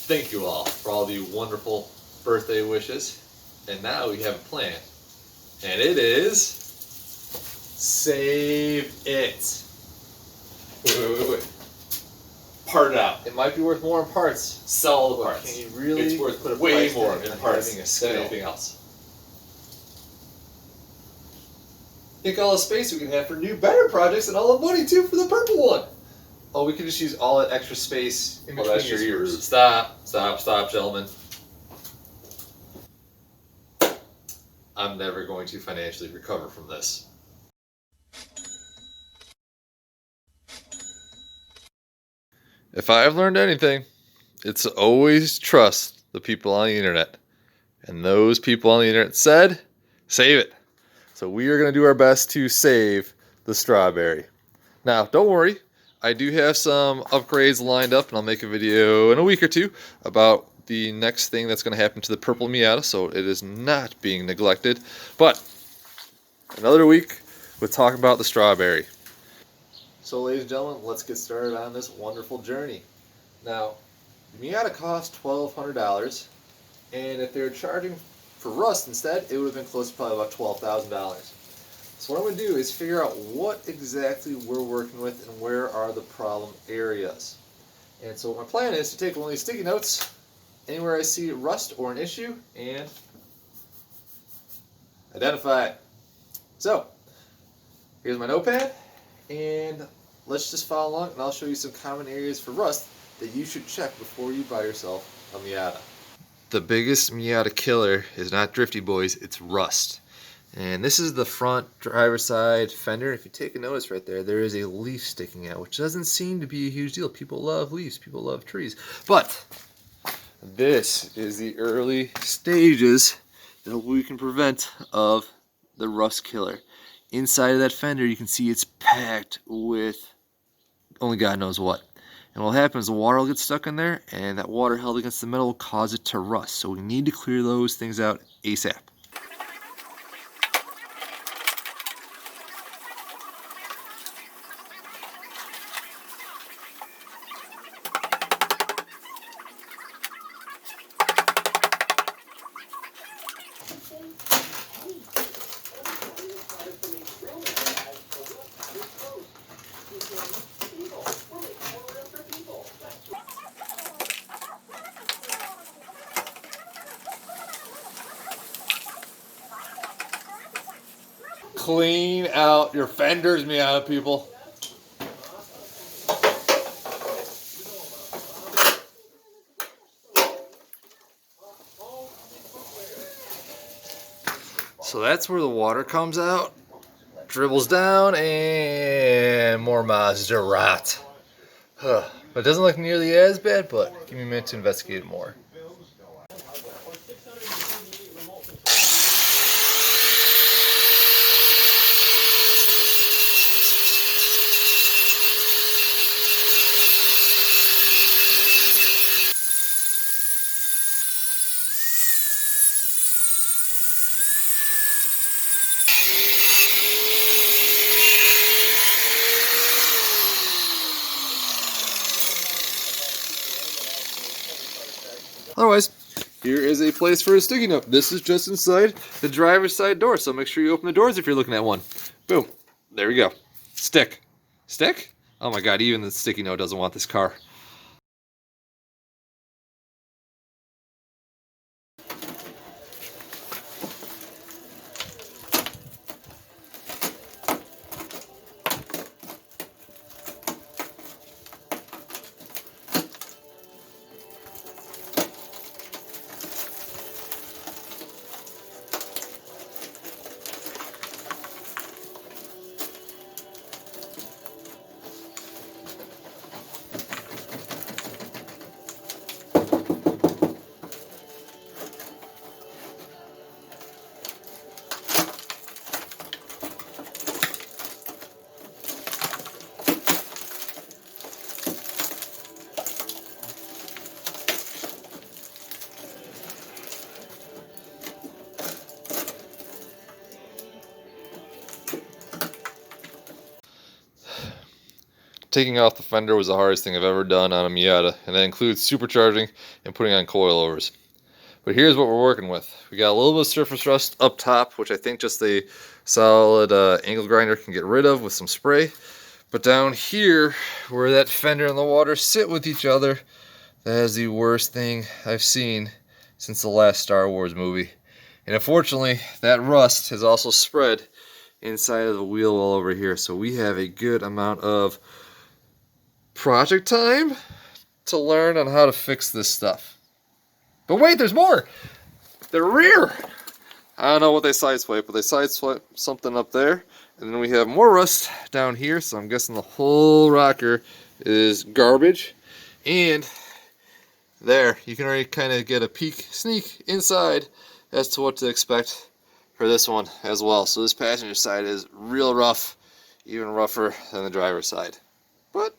thank you all for all the wonderful birthday wishes. And now we have a plan. And it is save it. Wait. Part it out. It might be worth more in parts. Sell all the parts. Can you really it's worth put a way price more tag in on parts having a than skill? anything else. Think all the space we can have for new, better projects and all the money too for the purple one. Oh, we could just use all that extra space in between That's your your ears. ears. Stop, gentlemen. I'm never going to financially recover from this. If I've learned anything, it's always trust the people on the internet. And those people on the internet said, save it. So we are going to do our best to save the strawberry. Now, don't worry. I do have some upgrades lined up, and I'll make a video in a week or two about the next thing that's going to happen to the purple Miata, so it is not being neglected. But another week with talking about the strawberry. So, ladies and gentlemen, let's get started on this wonderful journey. Now, the Miata cost $1,200, and if they were charging for rust instead, it would have been close to probably about $12,000. So what I'm going to do is figure out what exactly we're working with and where are the problem areas. And so my plan is to take one of these sticky notes anywhere I see rust or an issue and identify it. So here's my notepad, and let's just follow along and I'll show you some common areas for rust that you should check before you buy yourself a Miata. The biggest Miata killer is not drifty, boys, it's rust. And this is the front driver's side fender. If you take a notice right there, there is a leaf sticking out, which doesn't seem to be a huge deal. People love leaves, people love trees. But this is the early stages that we can prevent of the rust killer. Inside of that fender, you can see it's packed with only God knows what. And what will happen is the water will get stuck in there, and that water held against the metal will cause it to rust. So we need to clear those things out ASAP. Clean out your fenders, Miata people. So that's where the water comes out, dribbles down, and more Mazda rot. But it doesn't look nearly as bad, but give me a minute to investigate it more. Otherwise, here is a place for a sticky note. This is just inside the driver's side door, so make sure you open the doors if you're looking at one. Boom. There we go. Stick. Stick? Oh my god, even the sticky note doesn't want this car. Taking off the fender was the hardest thing I've ever done on a Miata, and that includes supercharging and putting on coilovers. But here's what we're working with. We got a little bit of surface rust up top, which I think just a solid angle grinder can get rid of with some spray. But down here, where that fender and the water sit with each other, that is the worst thing I've seen since the last Star Wars movie. And unfortunately, that rust has also spread inside of the wheel well over here. So we have a good amount of project time to learn on how to fix this stuff. But wait, there's more! The rear! I don't know what they sideswipe, but they sideswipe something up there. And then we have more rust down here, so I'm guessing the whole rocker is garbage. And there, you can already kind of get a sneak inside as to what to expect for this one as well. So this passenger side is real rough, even rougher than the driver's side. But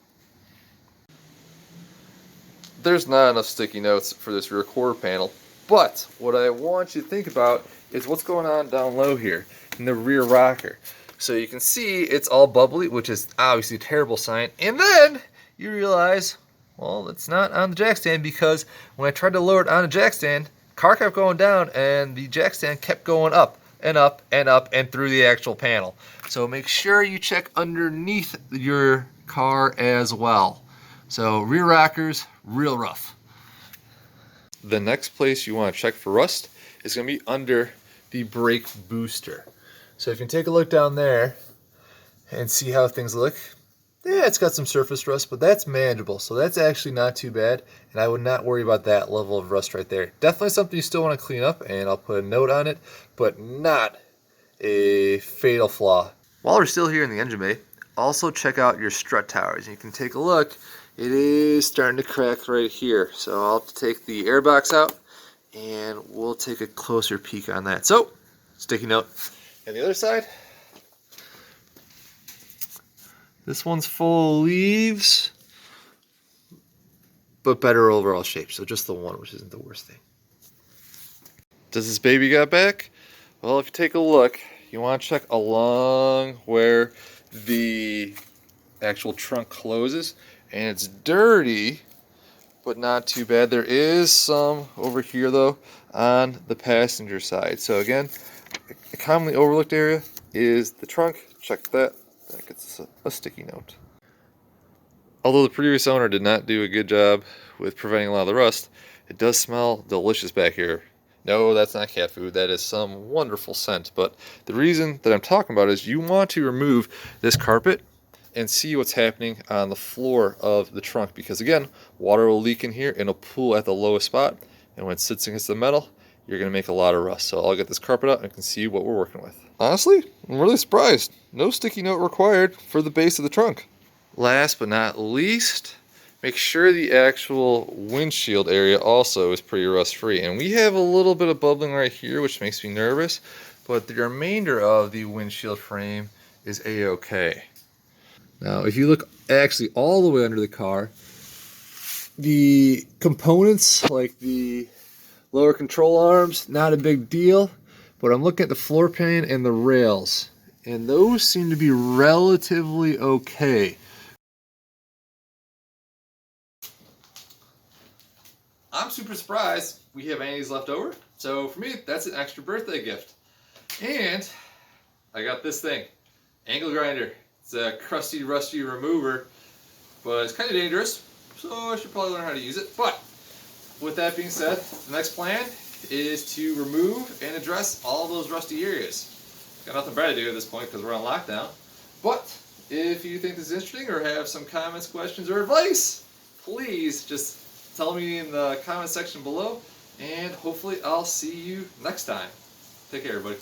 there's not enough sticky notes for this rear quarter panel. But what I want you to think about is what's going on down low here in the rear rocker. So you can see it's all bubbly, which is obviously a terrible sign. And then you realize, well, it's not on the jack stand, because when I tried to lower it on the jack stand, car kept going down and the jack stand kept going up and up and up and through the actual panel. So make sure you check underneath your car as well. So rear rockers, real rough. The next place you want to check for rust is going to be under the brake booster. So if you can take a look down there and see how things look, yeah, it's got some surface rust, but that's manageable. So that's actually not too bad, and I would not worry about that level of rust right there. Definitely something you still want to clean up, and I'll put a note on it, but not a fatal flaw. While we're still here in the engine bay, also check out your strut towers. You can take a look. It is starting to crack right here. So I'll take the airbox out, and we'll take a closer peek on that. So, sticky note. And the other side, this one's full of leaves, but better overall shape. So just the one, which isn't the worst thing. Does this baby got back? Well, if you take a look, you want to check along where the actual trunk closes, and it's dirty, but not too bad. There is some over here though on the passenger side. So again, a commonly overlooked area is the trunk. Check that. That gets a sticky note. Although the previous owner did not do a good job with preventing a lot of the rust, it does smell delicious back here. No, that's not cat food. That is some wonderful scent. But the reason that I'm talking about is you want to remove this carpet and see what's happening on the floor of the trunk, because again, water will leak in here and it'll pool at the lowest spot, and when it sits against the metal, you're going to make a lot of rust. So I'll get this carpet out and I can see what we're working with. Honestly, I'm really surprised. No sticky note required for the base of the trunk. Last but not least, make sure the actual windshield area also is pretty rust free. And we have a little bit of bubbling right here, which makes me nervous, but the remainder of the windshield frame is a-okay. Now, if you look actually all the way under the car, the components like the lower control arms, not a big deal, but I'm looking at the floor pan and the rails, and those seem to be relatively okay. I'm super surprised we have any of these left over, so for me, that's an extra birthday gift. And I got this thing, angle grinder. It's a crusty, rusty remover, but it's kind of dangerous, so I should probably learn how to use it. But with that being said, the next plan is to remove and address all those rusty areas. Got nothing better to do at this point because we're on lockdown. But if you think this is interesting or have some comments, questions, or advice, please just tell me in the comment section below, and hopefully I'll see you next time. Take care, everybody.